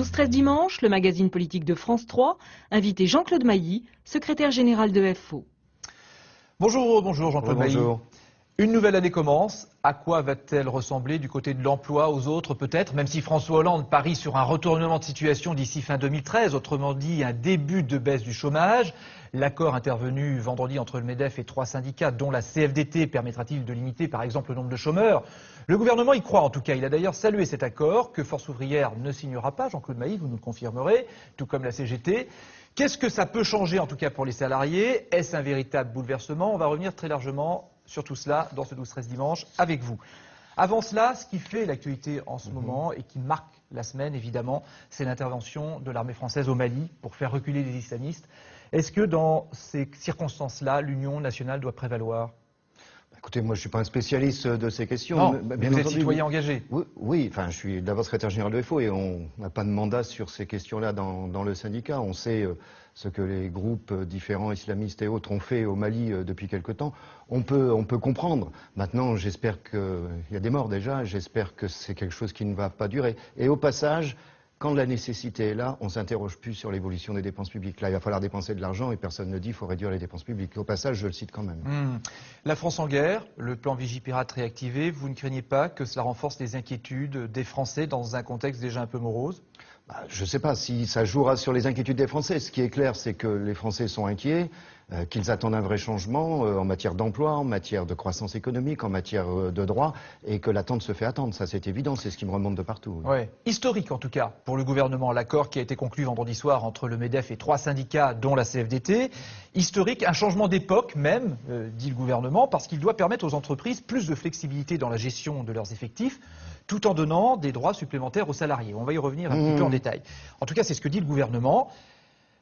12-13 dimanche, le magazine politique de France 3, invité Jean-Claude Mailly, secrétaire général de FO. Bonjour Jean-Claude Mailly. Bonjour. Une nouvelle année commence. À quoi va-t-elle ressembler du côté de l'emploi, aux autres peut-être, même si François Hollande parie sur un retournement de situation d'ici fin 2013, autrement dit un début de baisse du chômage. L'accord intervenu vendredi entre le MEDEF et 3 syndicats, dont la CFDT, permettra-t-il de limiter par exemple le nombre de chômeurs? Le gouvernement y croit en tout cas. Il a d'ailleurs salué cet accord que Force ouvrière ne signera pas. Jean-Claude Mailly, vous nous le confirmerez, tout comme la CGT. Qu'est-ce que ça peut changer en tout cas pour les salariés? Est-ce un véritable bouleversement? On va revenir très largement sur tout cela dans ce 12-13 dimanche avec vous. Avant cela, ce qui fait l'actualité en ce moment et qui marque la semaine évidemment, c'est l'intervention de l'armée française au Mali pour faire reculer les islamistes. Est-ce que dans ces circonstances-là, l'union nationale doit prévaloir? Écoutez, moi je ne suis pas un spécialiste de ces questions. Non, bien vous êtes entendu, citoyen engagé. Oui, enfin je suis d'abord secrétaire général de FO et on n'a pas de mandat sur ces questions-là dans le syndicat. On sait ce que les groupes différents islamistes et autres ont fait au Mali depuis quelque temps. On peut comprendre. Maintenant, j'espère qu'il y a des morts déjà, j'espère que c'est quelque chose qui ne va pas durer. Et au passage, quand la nécessité est là, on ne s'interroge plus sur l'évolution des dépenses publiques. Là, il va falloir dépenser de l'argent et personne ne dit qu'il faut réduire les dépenses publiques. Au passage, je le cite quand même. La France en guerre, le plan Vigipirate réactivé, vous ne craignez pas que cela renforce les inquiétudes des Français dans un contexte déjà un peu morose? Je ne sais pas si ça jouera sur les inquiétudes des Français. Ce qui est clair, c'est que les Français sont inquiets, qu'ils attendent un vrai changement en matière d'emploi, en matière de croissance économique, en matière de droit, et que l'attente se fait attendre. Ça, c'est évident, c'est ce qui me remonte de partout. Ouais. Historique, en tout cas, pour le gouvernement, l'accord qui a été conclu vendredi soir entre le MEDEF et 3 syndicats, dont la CFDT. Historique, un changement d'époque même, dit le gouvernement, parce qu'il doit permettre aux entreprises plus de flexibilité dans la gestion de leurs effectifs, tout en donnant des droits supplémentaires aux salariés. On va y revenir un petit peu en détail. En tout cas, c'est ce que dit le gouvernement.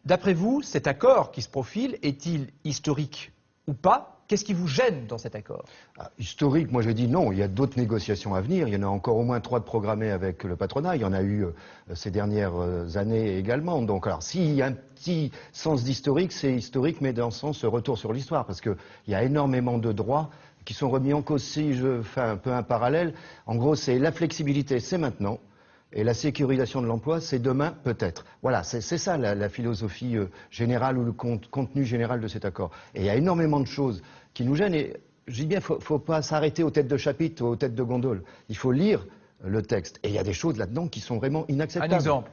D'après vous, cet accord qui se profile, est-il historique ou pas? Qu'est-ce qui vous gêne dans cet accord? Historique, moi je dis non, il y a d'autres négociations à venir. Il y en a encore au moins 3 de programmées avec le patronat. Il y en a eu ces dernières années également. Donc alors s'il y a un petit sens d'historique, c'est historique, mais dans le sens retour sur l'histoire, parce qu'il y a énormément de droits qui sont remis en cause. Si je fais un peu un parallèle, en gros c'est la flexibilité, c'est maintenant. Et la sécurisation de l'emploi, c'est demain, peut-être. Voilà, c'est ça la philosophie générale ou le contenu général de cet accord. Et il y a énormément de choses qui nous gênent. Et je dis bien, il ne faut pas s'arrêter aux têtes de chapitre, aux têtes de gondole. Il faut lire le texte. Et il y a des choses là-dedans qui sont vraiment inacceptables. Un exemple?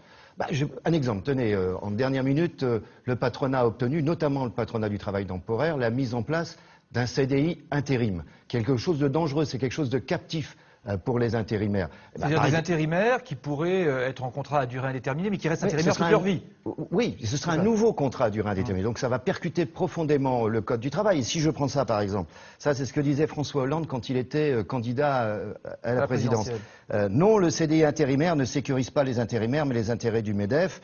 Un exemple, tenez, en dernière minute, le patronat a obtenu, notamment le patronat du travail temporaire, la mise en place d'un CDI intérim. Quelque chose de dangereux, c'est quelque chose de captif pour les intérimaires. C'est-à-dire des intérimaires qui pourraient être en contrat à durée indéterminée, mais qui restent intérimaires toute leur vie. Oui, ce sera un nouveau contrat à durée indéterminée. Donc ça va percuter profondément le Code du travail. Et si je prends ça par exemple, ça c'est ce que disait François Hollande quand il était candidat à la présidence. Non, le CDI intérimaire ne sécurise pas les intérimaires, mais les intérêts du MEDEF.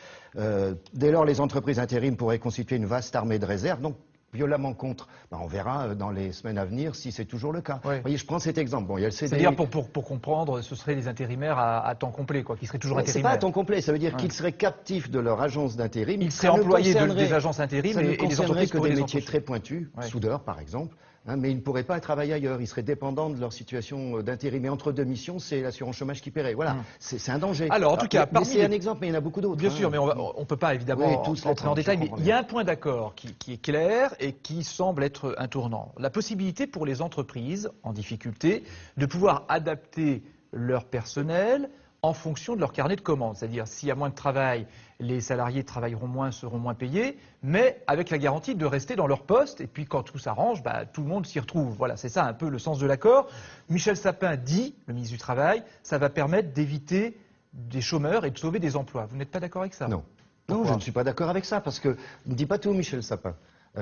Dès lors, les entreprises intérimes pourraient constituer une vaste armée de réserve. Donc, violemment contre. On verra dans les semaines à venir si c'est toujours le cas. Oui. Vous voyez, je prends cet exemple. Bon, il y a le CDI. C'est-à-dire, pour comprendre, ce seraient les intérimaires à temps complet, quoi, qui seraient toujours intérimaires. C'est pas à temps complet, ça veut dire qu'ils seraient captifs de leur agence d'intérim. Ils seraient employés des agences intérim et des entreprises que des métiers très pointus, soudeurs par exemple. Mais ils ne pourraient pas travailler ailleurs, ils seraient dépendants de leur situation d'intérim. Et entre deux missions, c'est l'assurance chômage qui paierait. Voilà, c'est un danger. Alors, en tout cas, c'est un exemple, mais il y en a beaucoup d'autres. Bien sûr, mais on ne peut pas évidemment entrer en détail, mais il y a un point d'accord qui est clair et qui semble être un tournant. La possibilité pour les entreprises en difficulté de pouvoir adapter leur personnel en fonction de leur carnet de commandes. C'est-à-dire, s'il y a moins de travail, les salariés travailleront moins, seront moins payés, mais avec la garantie de rester dans leur poste. Et puis, quand tout s'arrange, tout le monde s'y retrouve. Voilà, c'est ça un peu le sens de l'accord. Michel Sapin dit, le ministre du Travail, ça va permettre d'éviter des chômeurs et de sauver des emplois. Vous n'êtes pas d'accord avec ça? Non. Non, je ne suis pas d'accord avec ça, parce que ne dit pas tout, Michel Sapin.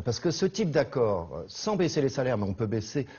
Parce que ce type d'accord, sans baisser les salaires, mais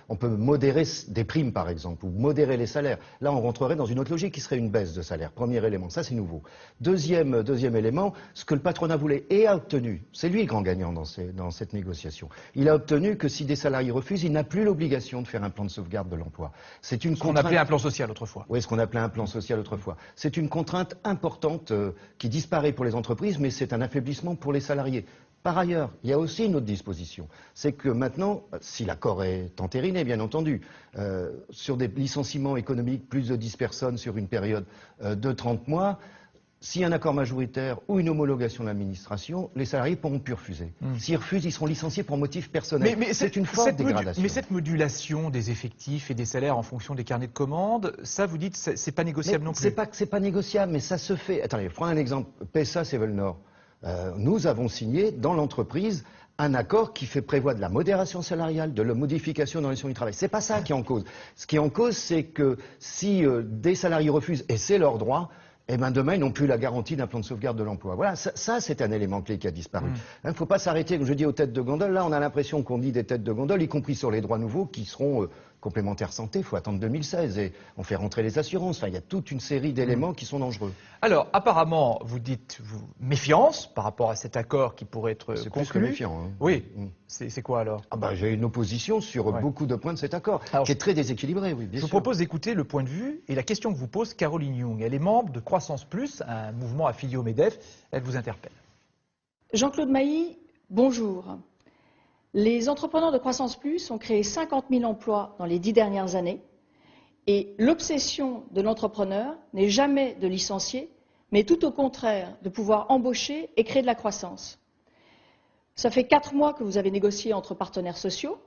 on peut modérer des primes par exemple, ou modérer les salaires. Là, on rentrerait dans une autre logique qui serait une baisse de salaire. Premier élément, ça c'est nouveau. Deuxième élément, ce que le patronat voulait et a obtenu, c'est lui le grand gagnant dans cette négociation. Il a obtenu que si des salariés refusent, il n'a plus l'obligation de faire un plan de sauvegarde de l'emploi. C'est une contrainte. Ce qu'on appelait un plan social autrefois. Oui, ce qu'on appelait un plan social autrefois. C'est une contrainte importante qui disparaît pour les entreprises, mais c'est un affaiblissement pour les salariés. Par ailleurs, il y a aussi une autre disposition, c'est que maintenant, si l'accord est entériné, bien entendu, sur des licenciements économiques, plus de 10 personnes sur une période de 30 mois, s'il y a un accord majoritaire ou une homologation de l'administration, les salariés pourront plus refuser. S'ils refusent, ils seront licenciés pour motif personnel. Mais c'est une forte dégradation. Mais cette modulation des effectifs et des salaires en fonction des carnets de commandes, ça vous dites, c'est pas négociable non plus? C'est pas négociable, mais ça se fait. Attendez, je prends un exemple. PSA, Sevel-Nord. Nous avons signé dans l'entreprise un accord qui prévoit de la modération salariale, de la modification dans les conditions du travail. C'est pas ça qui est en cause. Ce qui est en cause, c'est que si des salariés refusent, et c'est leur droit, eh ben demain, ils n'ont plus la garantie d'un plan de sauvegarde de l'emploi. Voilà, ça c'est un élément clé qui a disparu. Il ne faut pas s'arrêter, comme je dis, aux têtes de gondole. Là, on a l'impression qu'on dit des têtes de gondole, y compris sur les droits nouveaux, qui seront complémentaires santé. Il faut attendre 2016 et on fait rentrer les assurances. Enfin, il y a toute une série d'éléments qui sont dangereux. Alors, apparemment, vous dites méfiance par rapport à cet accord qui pourrait être conclu. C'est plus que méfiant. Hein. Oui. C'est quoi alors? J'ai une opposition sur beaucoup de points de cet accord, qui est très déséquilibré, oui, bien sûr. Je vous propose d'écouter le point de vue et la question que vous pose Caroline Young. Elle est membre de Croissance Plus, un mouvement affilié au MEDEF. Elle vous interpelle. Jean-Claude Mailly, bonjour. Les entrepreneurs de Croissance Plus ont créé 50 000 emplois dans les 10 dernières années. Et l'obsession de l'entrepreneur n'est jamais de licencier, mais tout au contraire, de pouvoir embaucher et créer de la croissance. Ça fait 4 mois que vous avez négocié entre partenaires sociaux.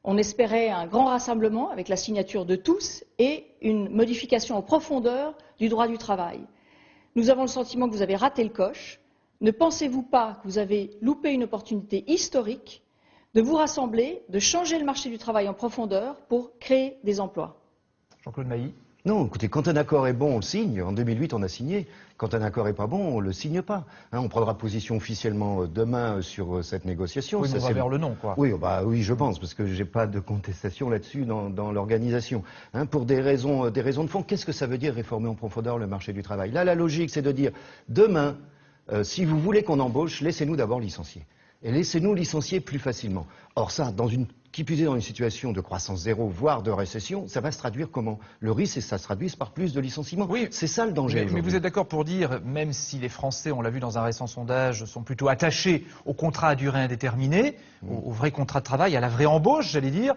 On espérait un grand rassemblement avec la signature de tous et une modification en profondeur du droit du travail. Nous avons le sentiment que vous avez raté le coche. Ne pensez-vous pas que vous avez loupé une opportunité historique de vous rassembler, de changer le marché du travail en profondeur pour créer des emplois? Jean-Claude Mailly. Non, écoutez, quand un accord est bon, on le signe. En 2008, on a signé. Quand un accord n'est pas bon, on ne le signe pas. On prendra position officiellement demain sur cette négociation. Oui, on va vers le non, quoi. Oui, oui, je pense, parce que je n'ai pas de contestation là-dessus dans l'organisation. Pour des raisons de fond, qu'est-ce que ça veut dire réformer en profondeur le marché du travail? Là, la logique, c'est de dire, demain, si vous voulez qu'on embauche, laissez-nous d'abord licencier. Et laissez-nous licencier plus facilement. Or ça, qui plus est dans une situation de croissance zéro, voire de récession, ça va se traduire comment? Le risque, c'est que ça se traduise par plus de licenciements. Oui, c'est ça le danger. Mais vous êtes d'accord pour dire, même si les Français, on l'a vu dans un récent sondage, sont plutôt attachés au contrat à durée indéterminée, au vrai contrat de travail, à la vraie embauche, j'allais dire,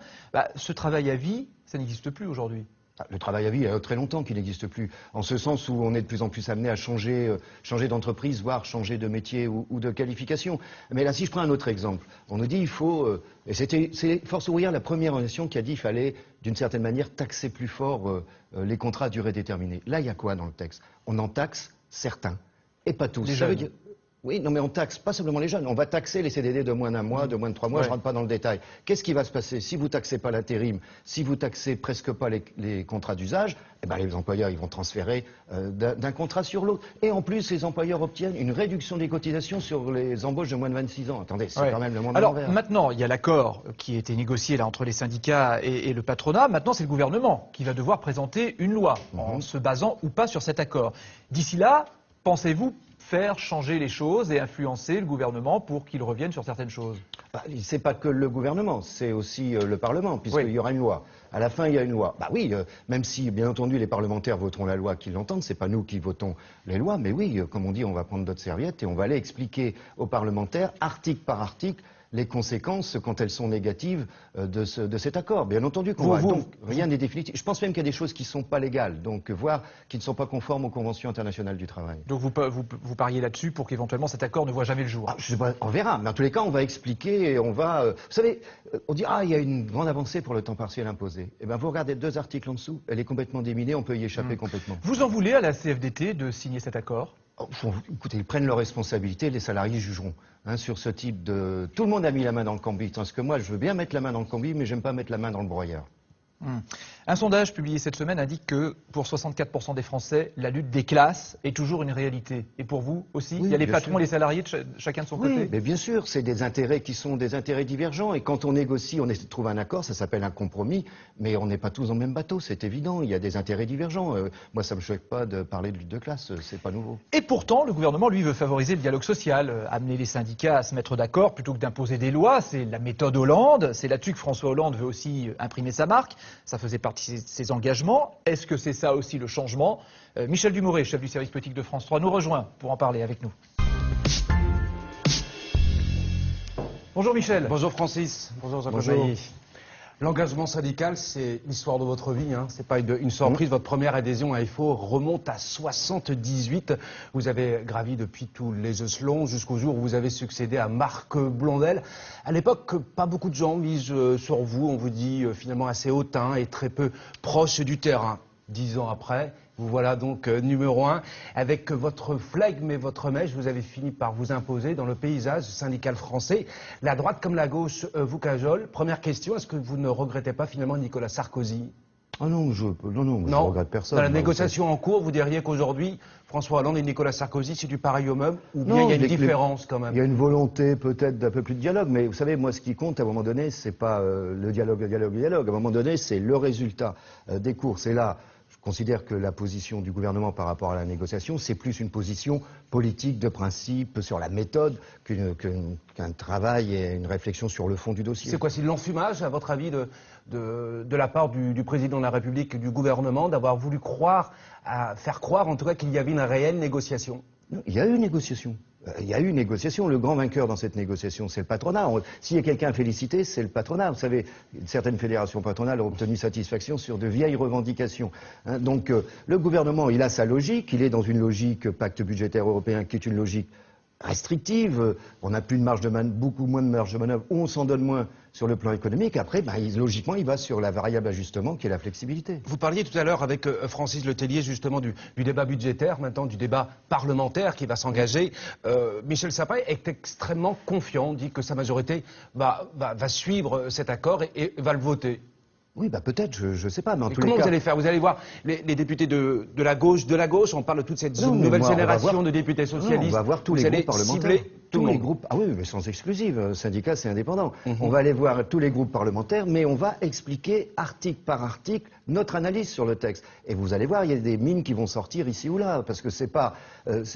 ce travail à vie, ça n'existe plus aujourd'hui. Le travail à vie, il y a très longtemps qu'il n'existe plus. En ce sens où on est de plus en plus amené à changer d'entreprise, voire changer de métier ou de qualification. Mais là, si je prends un autre exemple, on nous dit il faut, et c'est Force ouvrière la première organisation qui a dit qu'il fallait, d'une certaine manière, taxer plus fort les contrats à durée déterminée. Là, il y a quoi dans le texte? On en taxe certains, et pas tous. Ça veut dire... Oui, non, mais on taxe pas simplement les jeunes. On va taxer les CDD de moins d'un mois, de moins de 3 mois. Ouais. Je rentre pas dans le détail. Qu'est-ce qui va se passer si vous taxez pas l'intérim, si vous taxez presque pas les contrats d'usage? Eh ben, les employeurs, ils vont transférer d'un contrat sur l'autre. Et en plus, les employeurs obtiennent une réduction des cotisations sur les embauches de moins de 26 ans. Attendez, c'est quand même le monde à l'envers. Alors maintenant, il y a l'accord qui a été négocié là entre les syndicats et le patronat. Maintenant, c'est le gouvernement qui va devoir présenter une loi en se basant ou pas sur cet accord. D'ici là, pensez-vous faire changer les choses et influencer le gouvernement pour qu'il revienne sur certaines choses? C'est pas que le gouvernement, c'est aussi le Parlement, puisqu'il y aura une loi. À la fin, il y a une loi. Oui, même si, bien entendu, les parlementaires voteront la loi qu'ils l'entendent, c'est pas nous qui votons les lois, mais oui, comme on dit, on va prendre d'autres serviettes et on va aller expliquer aux parlementaires, article par article, les conséquences, quand elles sont négatives, de cet accord. Bien entendu qu'on va. Donc, rien n'est définitif. Je pense même qu'il y a des choses qui ne sont pas légales, donc voire qui ne sont pas conformes aux conventions internationales du travail. Donc vous pariez là-dessus pour qu'éventuellement cet accord ne voit jamais le jour? Je sais pas, on verra. Mais en tous les cas, on va expliquer et on va... vous savez, on dit, il y a une grande avancée pour le temps partiel imposé. Eh bien, vous regardez 2 articles en dessous, elle est complètement déminée, on peut y échapper complètement. Vous en voulez à la CFDT de signer cet accord? Écoutez, ils prennent leurs responsabilités, les salariés jugeront sur ce type de... Tout le monde a mis la main dans le cambouis, parce que moi, je veux bien mettre la main dans le cambouis, mais j'aime pas mettre la main dans le broyeur. Un sondage publié cette semaine indique que pour 64% des Français, la lutte des classes est toujours une réalité. Et pour vous aussi, il y a les patrons et les salariés, chacun de son côté? Mais bien sûr, c'est des intérêts qui sont des intérêts divergents. Et quand on négocie, on essaie de trouver un accord, ça s'appelle un compromis. Mais on n'est pas tous dans le même bateau, c'est évident. Il y a des intérêts divergents. Moi, ça ne me choque pas de parler de lutte de classe, c'est pas nouveau. Et pourtant, le gouvernement, lui, veut favoriser le dialogue social, amener les syndicats à se mettre d'accord plutôt que d'imposer des lois. C'est la méthode Hollande. C'est là-dessus que François Hollande veut aussi imprimer sa marque. Ça faisait partie de ses engagements. Est-ce que c'est ça aussi le changement? Michel Dumoré, chef du service politique de France 3, nous rejoint pour en parler avec nous. Bonjour Michel. Bonjour Francis. Bonjour Jean-Claude Bonjour. Mailly. L'engagement syndical, c'est l'histoire de votre vie, hein. C'est pas une surprise. Votre première adhésion à FO remonte à 78. Vous avez gravi depuis tous les échelons jusqu'au jour où vous avez succédé à Marc Blondel. À l'époque, pas beaucoup de gens misent sur vous. On vous dit finalement assez hautain et très peu proche du terrain. 10 ans après, vous voilà donc numéro 1. Avec votre flegme et votre mèche, vous avez fini par vous imposer dans le paysage syndical français. La droite comme la gauche vous cajole. Première question, est-ce que vous ne regrettez pas finalement Nicolas Sarkozy? Ah non, je regrette personne. Dans la négociation en cours, vous diriez qu'aujourd'hui, François Hollande et Nicolas Sarkozy, c'est du pareil au meuble? Ou bien il y a une différence quand même? Il y a une volonté peut-être d'un peu plus de dialogue, mais vous savez, moi ce qui compte à un moment donné, c'est pas le dialogue. À un moment donné, c'est le résultat des courses. Et là, je considère que la position du gouvernement par rapport à la négociation, c'est plus une position politique de principe sur la méthode qu'un travail et une réflexion sur le fond du dossier. C'est quoi, c'est de l'enfumage, à votre avis, de la part du président de la République et du gouvernement, d'avoir voulu faire croire en tout cas qu'il y avait une réelle négociation? Non, il y a eu une négociation. Il y a eu une négociation. Le grand vainqueur dans cette négociation, c'est le patronat. S'il y a quelqu'un à féliciter, c'est le patronat. Vous savez, certaines fédérations patronales ont obtenu satisfaction sur de vieilles revendications. Hein, donc, le gouvernement, il a sa logique. Il est dans une logique pacte budgétaire européen qui est une logique restrictive. On n'a plus de marge de manœuvre, beaucoup moins de marge de manœuvre, ou on s'en donne moins sur le plan économique. Après, logiquement, il va sur la variable ajustement qui est la flexibilité. Vous parliez tout à l'heure avec Francis Letellier justement du débat budgétaire, maintenant du débat parlementaire qui va s'engager. Michel Sapin est extrêmement confiant, dit que sa majorité va suivre cet accord et va le voter. Oui, peut-être, je ne sais pas, mais en tous les comment cas... vous allez faire? Vous allez voir les députés de la gauche, on parle de toute cette nouvelle génération de députés socialistes. On va voir tous les groupes parlementaires. Tous les groupes, ah oui, mais sans exclusive, syndicat c'est indépendant. On va aller voir tous les groupes parlementaires, mais on va expliquer article par article notre analyse sur le texte. Et vous allez voir, il y a des mines qui vont sortir ici ou là, parce que c'est pas...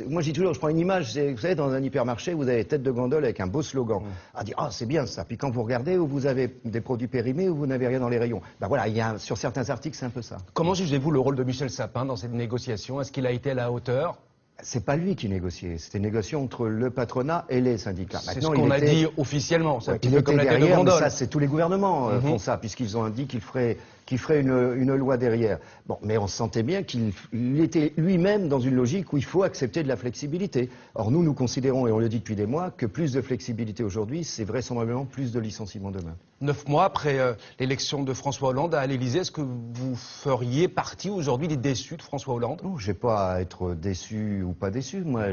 moi je dis toujours, je prends une image, vous savez, dans un hypermarché, vous avez tête de gondole avec un beau slogan. À dire, c'est bien ça. Puis quand vous regardez, où vous avez des produits périmés, où vous n'avez rien dans les rayons. Voilà, sur certains articles, c'est un peu ça. Comment jugez-vous le rôle de Michel Sapin dans cette négociation? Est-ce qu'il a été à la hauteur? C'est pas lui qui négociait, c'était une négociation entre le patronat et les syndicats. C'est ce qu'on a dit officiellement, c'est un petit peu comme la tête de gondole. Ça, c'est tous les gouvernements font ça, puisqu'ils ont dit qu'ils feraient une loi derrière. Bon, mais on sentait bien qu'il était lui-même dans une logique où il faut accepter de la flexibilité. Or, nous considérons, et on le dit depuis des mois, que plus de flexibilité aujourd'hui, c'est vraisemblablement plus de licenciements demain. 9 mois après l'élection de François Hollande à l'Élysée, est-ce que vous feriez partie aujourd'hui des déçus de François Hollande? Non, je n'ai pas à être déçu ou pas déçu. Moi,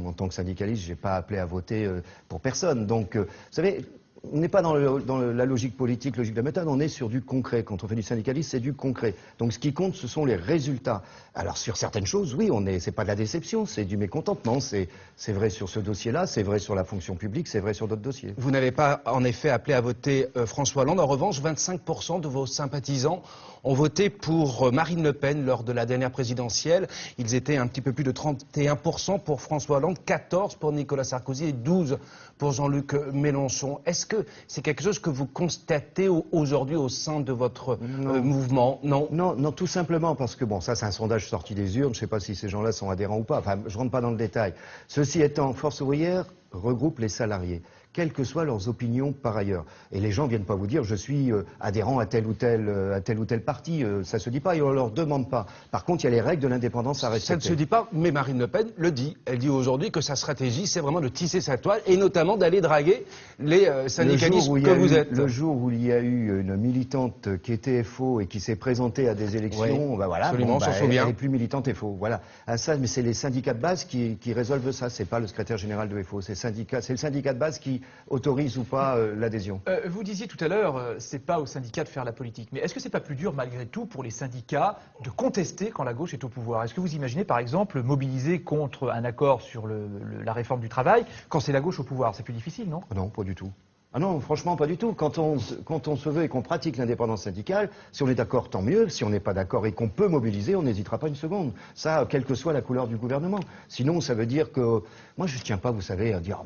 en tant que syndicaliste, je n'ai pas appelé à voter pour personne. Donc, vous savez... On n'est pas dans la logique politique, logique de la méthode, on est sur du concret. Quand on fait du syndicalisme, c'est du concret. Donc ce qui compte, ce sont les résultats. Alors sur certaines choses, oui, c'est pas de la déception, c'est du mécontentement. C'est vrai sur ce dossier-là, c'est vrai sur la fonction publique, c'est vrai sur d'autres dossiers. Vous n'avez pas en effet appelé à voter François Hollande. En revanche, 25% de vos sympathisants ont voté pour Marine Le Pen lors de la dernière présidentielle. Ils étaient un petit peu plus de 31% pour François Hollande, 14% pour Nicolas Sarkozy et 12% pour Jean-Luc Mélenchon. Est-ce que c'est quelque chose que vous constatez aujourd'hui au sein de votre mouvement? Non, tout simplement parce que, ça c'est un sondage sorti des urnes, je ne sais pas si ces gens-là sont adhérents ou pas, enfin je ne rentre pas dans le détail. Ceci étant, Force ouvrière regroupe les salariés, quelles que soient leurs opinions par ailleurs. Et les gens ne viennent pas vous dire je suis adhérent à tel ou tel parti, ça ne se dit pas et on ne leur demande pas. Par contre, il y a les règles de l'indépendance à respecter. Ça ne se dit pas, mais Marine Le Pen le dit. Elle dit aujourd'hui que sa stratégie, c'est vraiment de tisser sa toile et notamment d'aller draguer les syndicalistes que vous êtes. Le jour où il y a eu une militante qui était FO et qui s'est présentée à des élections, voilà, absolument, elle n'est plus militante FO. Voilà. Mais c'est les syndicats de base qui résolvent ça, c'est pas le secrétaire général de FO, c'est le syndicat de base qui autorise ou pas l'adhésion. Vous disiez tout à l'heure, c'est pas aux syndicats de faire la politique, mais est-ce que c'est pas plus dur malgré tout pour les syndicats de contester quand la gauche est au pouvoir? Est-ce que vous imaginez par exemple mobiliser contre un accord sur la réforme du travail quand c'est la gauche au pouvoir? C'est plus difficile, non? Non, pas du tout. Ah non, franchement, pas du tout. Quand on se veut et qu'on pratique l'indépendance syndicale, si on est d'accord, tant mieux. Si on n'est pas d'accord et qu'on peut mobiliser, on n'hésitera pas une seconde. Ça, quelle que soit la couleur du gouvernement. Sinon, ça veut dire que... Moi, je ne tiens pas, vous savez, à dire...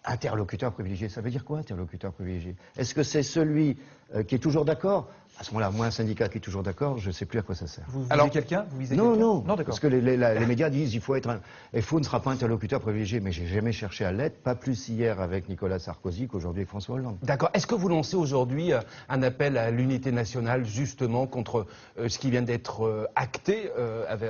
Interlocuteur privilégié, ça veut dire quoi, interlocuteur privilégié? Est-ce que c'est celui qui est toujours d'accord? À ce moment-là, moi, un syndicat qui est toujours d'accord, je ne sais plus à quoi ça sert. Vous visez quelqu'un? Vous visez Non, quelqu'un? non, d'accord. parce que les médias disent FO ne sera pas interlocuteur privilégié, mais j'ai jamais cherché à l'être, pas plus hier avec Nicolas Sarkozy qu'aujourd'hui avec François Hollande. D'accord. Est-ce que vous lancez aujourd'hui un appel à l'unité nationale, justement, contre ce qui vient d'être acté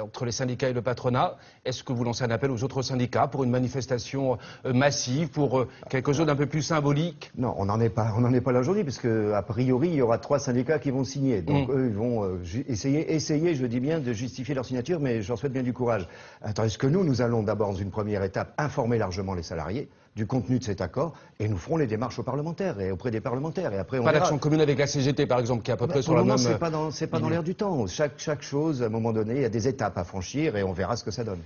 entre les syndicats et le patronat? Est-ce que vous lancez un appel aux autres syndicats pour une manifestation massive, pour quelque chose d'un peu plus symbolique? Non, on n'en est pas là aujourd'hui, parce que a priori, il y aura 3 syndicats qui vont signer. Donc eux, ils vont essayer, je dis bien, de justifier leur signature, mais je leur souhaite bien du courage. Tandis que nous allons d'abord, dans une première étape, informer largement les salariés du contenu de cet accord, et nous ferons les démarches aux parlementaires et auprès des parlementaires. Et après, on Pas verra. d'action commune avec la CGT, par exemple, qui est à peu près sur Pour la le moment, même... c'est pas dans l'air du temps. Chaque chose, à un moment donné, il y a des étapes à franchir, et on verra ce que ça donne.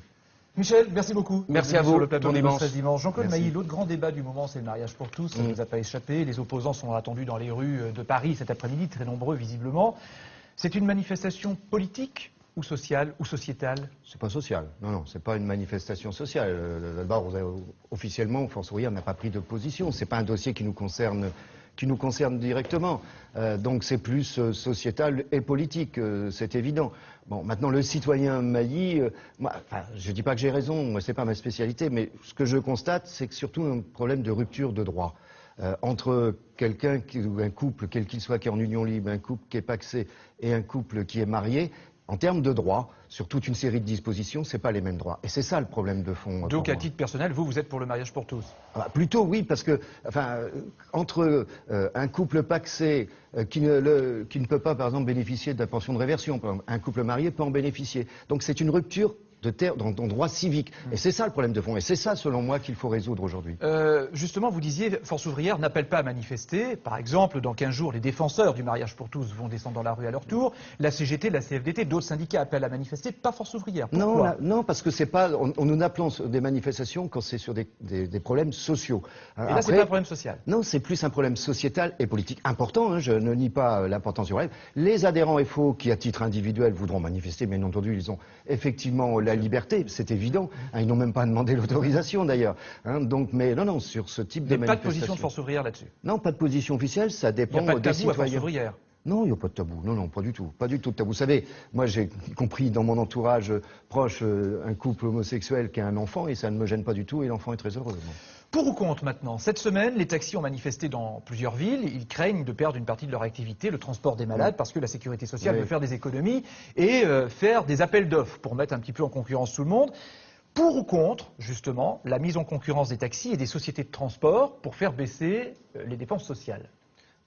Michel, merci beaucoup. Merci à vous. Sur le plateau Bon de dimanche. 13 dimanche. Jean-Claude Merci. Mailly, l'autre grand débat du moment, c'est le mariage pour tous. Ça ne nous a pas échappé. Les opposants sont attendus dans les rues de Paris cet après-midi, très nombreux visiblement. C'est une manifestation politique ou sociale ou sociétale? C'est pas social. Non, c'est pas une manifestation sociale. D'abord, officiellement, Force ouvrière n'a pas pris de position. C'est pas un dossier qui nous concerne directement. Donc c'est plus sociétal et politique, c'est évident. Bon, maintenant le citoyen Mailly, je dis pas que j'ai raison, moi c'est pas ma spécialité, mais ce que je constate, c'est que surtout un problème de rupture de droit. Entre quelqu'un ou un couple, quel qu'il soit, qui est en union libre, un couple qui est pacsé et un couple qui est marié, en termes de droits, sur toute une série de dispositions, c'est pas les mêmes droits. Et c'est ça le problème de fond. Donc à titre personnel, vous êtes pour le mariage pour tous? Plutôt oui, parce que entre un couple pacsé qui ne peut pas, par exemple, bénéficier de la pension de réversion, par exemple, un couple marié peut en bénéficier. Donc c'est une rupture de terre dans droit civique. Et c'est ça le problème de fond. Et c'est ça, selon moi, qu'il faut résoudre aujourd'hui. Justement, vous disiez, Force ouvrière n'appelle pas à manifester. Par exemple, dans 15 jours, les défenseurs du mariage pour tous vont descendre dans la rue à leur tour. La CGT, la CFDT, d'autres syndicats appellent à manifester, pas Force ouvrière. Pourquoi? Non, parce que c'est pas. Nous appelons des manifestations quand c'est sur des problèmes sociaux. Et là, c'est pas un problème social. Non, c'est plus un problème sociétal et politique important. Hein, je ne nie pas l'importance du problème. Les adhérents FO qui, à titre individuel, voudront manifester, mais bien entendu, ils ont effectivement la liberté, c'est évident. Hein, ils n'ont même pas demandé l'autorisation d'ailleurs. Hein, donc, mais non, sur ce type de manifestation. Pas de position de Force ouvrière là-dessus. Non, pas de position officielle. Ça dépend des citoyens. Il n'y a pas de tabou à Force citoyens. ouvrière. Non, il n'y a pas de tabou. Non, pas du tout. Pas du tout de tabou. Vous savez, moi, j'ai compris dans mon entourage proche un couple homosexuel qui a un enfant et ça ne me gêne pas du tout et l'enfant est très heureux. Bon. Pour ou contre maintenant? Cette semaine, les taxis ont manifesté dans plusieurs villes. Ils craignent de perdre une partie de leur activité, le transport des malades, parce que la sécurité sociale veut faire des économies et faire des appels d'offres pour mettre un petit peu en concurrence tout le monde. Pour ou contre, justement, la mise en concurrence des taxis et des sociétés de transport pour faire baisser les dépenses sociales?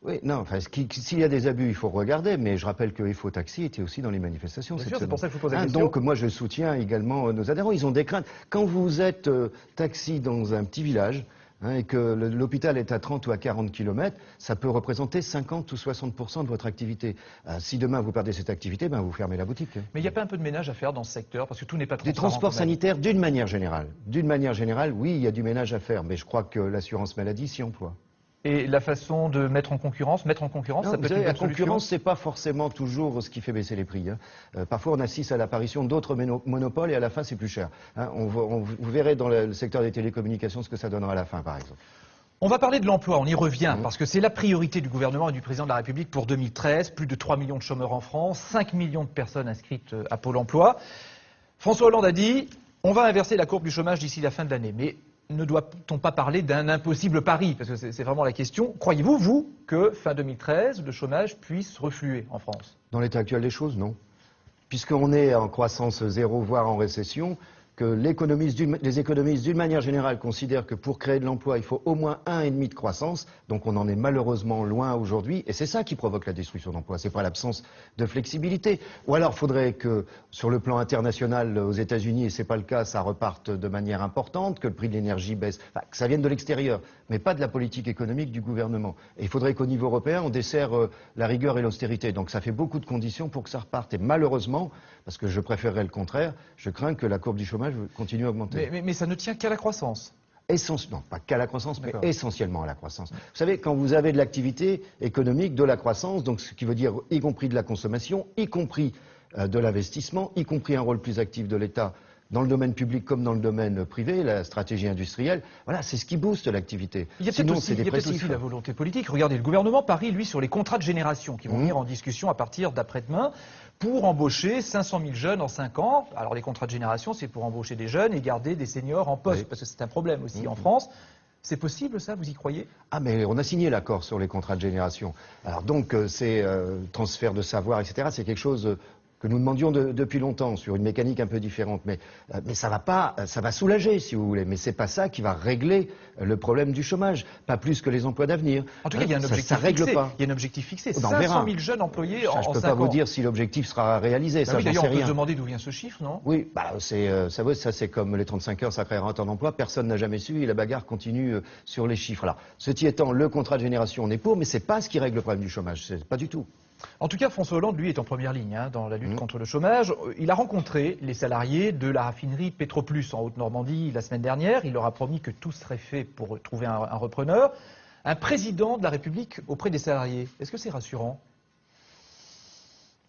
Oui, non, s'il y a des abus, il faut regarder, mais je rappelle que FO Taxi était aussi dans les manifestations. Bien cette sûr, c'est semaine. pour ça que je vous pose la question. Donc moi je soutiens également nos adhérents, ils ont des craintes. Quand vous êtes taxi dans un petit village, et que l'hôpital est à 30 ou à 40 km, ça peut représenter 50 ou 60% de votre activité. Si demain vous perdez cette activité, vous fermez la boutique. Mais il n'y a pas un peu de ménage à faire dans ce secteur, parce que tout n'est pas Des transparent. transports sanitaires, d'une manière générale. D'une manière générale, oui, il y a du ménage à faire, mais je crois que l'assurance maladie s'y emploie. Et la façon de mettre en concurrence, ça peut être une bonne solution. La concurrence, c'est pas forcément toujours ce qui fait baisser les prix. Parfois, on assiste à l'apparition d'autres monopoles et à la fin, c'est plus cher. Vous verrez dans le secteur des télécommunications ce que ça donnera à la fin, par exemple. On va parler de l'emploi, on y revient, parce que c'est la priorité du gouvernement et du président de la République pour 2013. Plus de 3 millions de chômeurs en France, 5 millions de personnes inscrites à Pôle emploi. François Hollande a dit, on va inverser la courbe du chômage d'ici la fin de l'année. Mais ne doit-on pas parler d'un impossible pari? Parce que c'est vraiment la question. Croyez-vous, vous, que fin 2013, le chômage puisse refluer en France? Dans l'état actuel des choses, non. Puisqu'on est en croissance zéro, voire en récession, que les économistes, d'une manière générale, considèrent que pour créer de l'emploi, il faut au moins 1,5 de croissance. Donc on en est malheureusement loin aujourd'hui. Et c'est ça qui provoque la destruction d'emplois. C'est pas l'absence de flexibilité. Ou alors il faudrait que, sur le plan international, aux États-Unis, et c'est pas le cas, ça reparte de manière importante, que le prix de l'énergie baisse, que ça vienne de l'extérieur, mais pas de la politique économique du gouvernement. Et il faudrait qu'au niveau européen, on desserre la rigueur et l'austérité. Donc ça fait beaucoup de conditions pour que ça reparte. Et malheureusement, parce que je préférerais le contraire, je crains que la courbe du chômage continue à augmenter. Mais ça ne tient qu'à la croissance. Non, pas qu'à la croissance, mais essentiellement à la croissance. Vous savez, quand vous avez de l'activité économique, de la croissance, donc ce qui veut dire y compris de la consommation, y compris de l'investissement, y compris un rôle plus actif de l'État dans le domaine public comme dans le domaine privé, la stratégie industrielle, voilà, c'est ce qui booste l'activité. Il y a peut-être aussi la volonté politique. Regardez, le gouvernement parie, lui, sur les contrats de génération qui vont venir en discussion à partir d'après-demain pour embaucher 500 000 jeunes en 5 ans. Alors les contrats de génération, c'est pour embaucher des jeunes et garder des seniors en poste, parce que c'est un problème aussi en France. C'est possible, ça? Vous y croyez? Ah, mais on a signé l'accord sur les contrats de génération. Alors donc, ces transferts de savoir, etc., c'est quelque chose que nous demandions depuis longtemps, sur une mécanique un peu différente. Mais ça va pas, ça va soulager, si vous voulez. Mais c'est pas ça qui va régler le problème du chômage. Pas plus que les emplois d'avenir. En tout cas, il y a un objectif fixé. Il y a un objectif fixé. 500 000 jeunes employés en 5 ans. Je peux pas vous dire si l'objectif sera réalisé. Bah oui, d'ailleurs, on peut se demander d'où vient ce chiffre, non? Oui, bah, ça c'est comme les 35 heures, ça créera autant d'emplois. Personne n'a jamais su et la bagarre continue sur les chiffres. Alors, ceci étant, le contrat de génération, on est pour, mais c'est pas ce qui règle le problème du chômage. C'est pas du tout. En tout cas, François Hollande, lui, est en première ligne dans la lutte contre le chômage. Il a rencontré les salariés de la raffinerie Petroplus en Haute-Normandie la semaine dernière. Il leur a promis que tout serait fait pour trouver un repreneur. Un président de la République auprès des salariés, est-ce que c'est rassurant?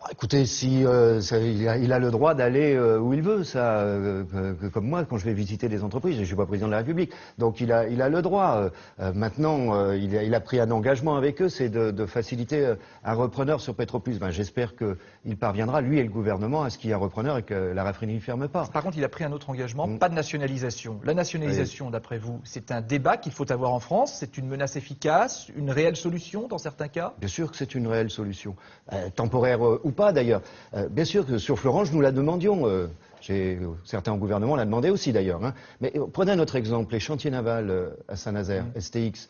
Écoutez, si il a le droit d'aller où il veut, ça, comme moi, quand je vais visiter des entreprises, je ne suis pas président de la République, donc il a le droit. Maintenant, il a pris un engagement avec eux, c'est de faciliter un repreneur sur Petroplus. Ben, j'espère qu'il parviendra, lui et le gouvernement, à ce qu'il y ait un repreneur et que la raffinerie ne ferme pas. Par contre, il a pris un autre engagement, pas de nationalisation. La nationalisation, d'après vous, c'est un débat qu'il faut avoir en France, c'est une menace efficace, une réelle solution dans certains cas? Bien sûr que c'est une réelle solution, temporaire ou pas d'ailleurs. Bien sûr que sur Florange, nous la demandions. Certains au gouvernement l'ont demandé aussi d'ailleurs. Hein. Mais prenez un autre exemple, les chantiers navals à Saint-Nazaire, STX.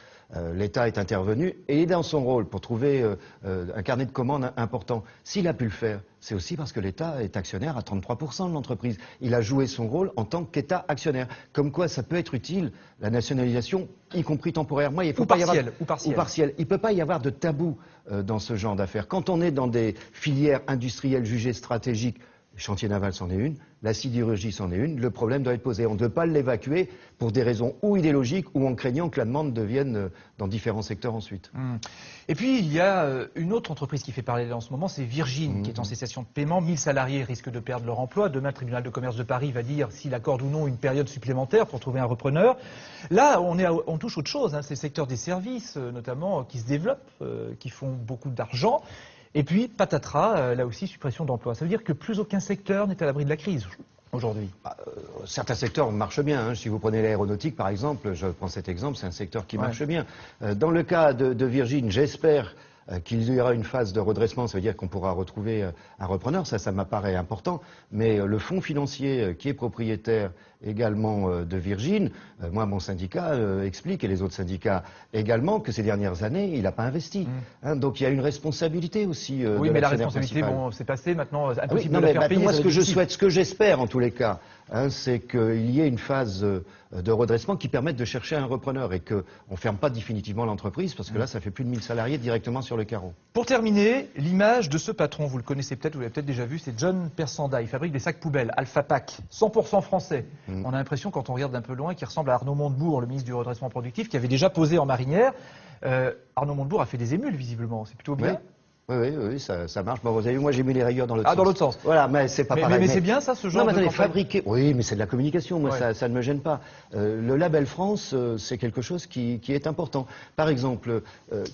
L'État est intervenu et est dans son rôle pour trouver un carnet de commandes important. S'il a pu le faire, c'est aussi parce que l'État est actionnaire à 33% de l'entreprise. Il a joué son rôle en tant qu'État actionnaire. Comme quoi, ça peut être utile, la nationalisation, y compris temporairement. Il faut pas ou partiel. Il ne peut pas y avoir de tabou dans ce genre d'affaires. Quand on est dans des filières industrielles jugées stratégiques, le chantier naval c'en est une, la sidérurgie c'en est une, le problème doit être posé. On ne peut pas l'évacuer pour des raisons ou idéologiques ou en craignant que la demande devienne dans différents secteurs ensuite. Et puis il y a une autre entreprise qui fait parler en ce moment, c'est Virgin, qui est en cessation de paiement. 1000 salariés risquent de perdre leur emploi. Demain, le tribunal de commerce de Paris va dire s'il accorde ou non une période supplémentaire pour trouver un repreneur. Là, on touche autre chose, hein, c'est le secteur des services, notamment, qui se développe, qui font beaucoup d'argent. Et puis, patatras, là aussi, suppression d'emplois. Ça veut dire que plus aucun secteur n'est à l'abri de la crise aujourd'hui. Certains secteurs marchent bien. Hein. Si vous prenez l'aéronautique, par exemple, je prends cet exemple, c'est un secteur qui marche bien. Dans le cas de Virgin, j'espère qu'il y aura une phase de redressement, ça veut dire qu'on pourra retrouver un repreneur, ça m'apparaît important, mais le fonds financier qui est propriétaire également de Virgin, moi mon syndicat explique, et les autres syndicats également, que ces dernières années, il n'a pas investi. Hein, donc il y a une responsabilité aussi oui, de mais la responsabilité, bon, c'est passé maintenant, impossible de la faire payer. Moi, ce que je souhaite, ce que j'espère en tous les cas, hein, c'est qu'il y ait une phase de redressement qui permette de chercher un repreneur et qu'on ne ferme pas définitivement l'entreprise, parce que là, ça fait plus de 1000 salariés directement sur le carreau. Pour terminer, l'image de ce patron, vous le connaissez peut-être, vous l'avez peut-être déjà vu, c'est John Persanda. Il fabrique des sacs poubelles, Alpha Pack, 100% français. On a l'impression, quand on regarde d'un peu loin, qu'il ressemble à Arnaud Montebourg, le ministre du redressement productif, qui avait déjà posé en marinière. Arnaud Montebourg a fait des émules, visiblement. C'est plutôt bien. Oui, ça marche. Bon, vous avez vu, moi j'ai mis les rayures dans l'autre sens. Ah, dans l'autre sens. Voilà, mais c'est pas pareil. Mais c'est bien ça, ce genre de campagne. Fabriquer. Oui, mais c'est de la communication. Moi, ça ne me gêne pas. Le label France, c'est quelque chose qui est important. Par exemple,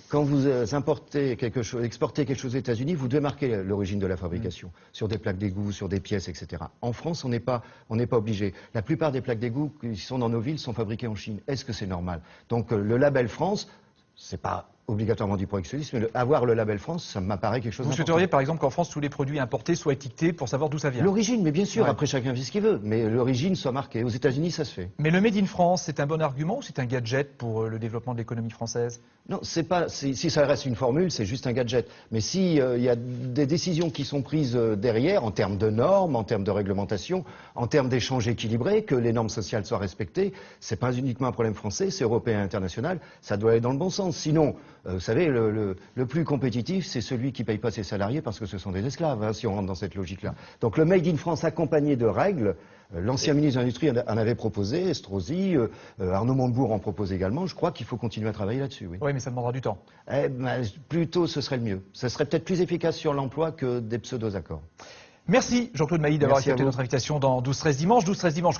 quand vous exportez quelque chose aux États-Unis, vous devez marquer l'origine de la fabrication sur des plaques d'égout, sur des pièces, etc. En France, on n'est pas obligé. La plupart des plaques d'égout qui sont dans nos villes sont fabriquées en Chine. Est-ce que c'est normal? Donc, le label France, c'est pas obligatoirement du protectionnisme, mais avoir le label France, ça m'apparaît quelque chose d'important. Vous souhaiteriez, par exemple, qu'en France, tous les produits importés soient étiquetés pour savoir d'où ça vient? L'origine, mais bien sûr, après chacun fait ce qu'il veut, mais l'origine soit marquée. Aux États-Unis, ça se fait. Mais le Made in France, c'est un bon argument ou c'est un gadget pour le développement de l'économie française? Non, c'est pas. Si ça reste une formule, c'est juste un gadget. Mais si il y a des décisions qui sont prises derrière, en termes de normes, en termes de réglementation, en termes d'échanges équilibrés, que les normes sociales soient respectées, c'est pas uniquement un problème français, c'est européen et international. Ça doit aller dans le bon sens. Sinon, vous savez, le plus compétitif, c'est celui qui paye pas ses salariés parce que ce sont des esclaves, hein, si on rentre dans cette logique-là. Donc le Made in France accompagné de règles, l'ancien ministre de l'Industrie en avait proposé, Estrosi, Arnaud Montebourg en propose également. Je crois qu'il faut continuer à travailler là-dessus. Oui, mais ça demandera du temps. Plutôt, ce serait le mieux. Ce serait peut-être plus efficace sur l'emploi que des pseudo-accords. Merci Jean-Claude Mailly d'avoir Merci à accepté vous. notre invitation dans 12-13 dimanche. 12-13 dimanche.